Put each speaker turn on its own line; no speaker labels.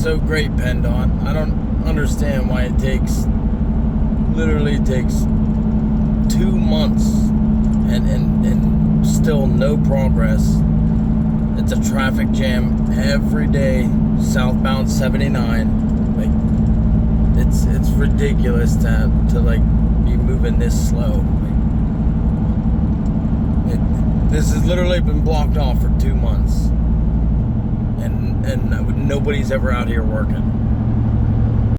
so great, PennDOT. I don't understand why it literally takes 2 months and still no progress. It's a traffic jam every day, southbound 79. Like, it's ridiculous to like be moving this slow. This has literally been blocked off for 2 months, and nobody's ever out here working.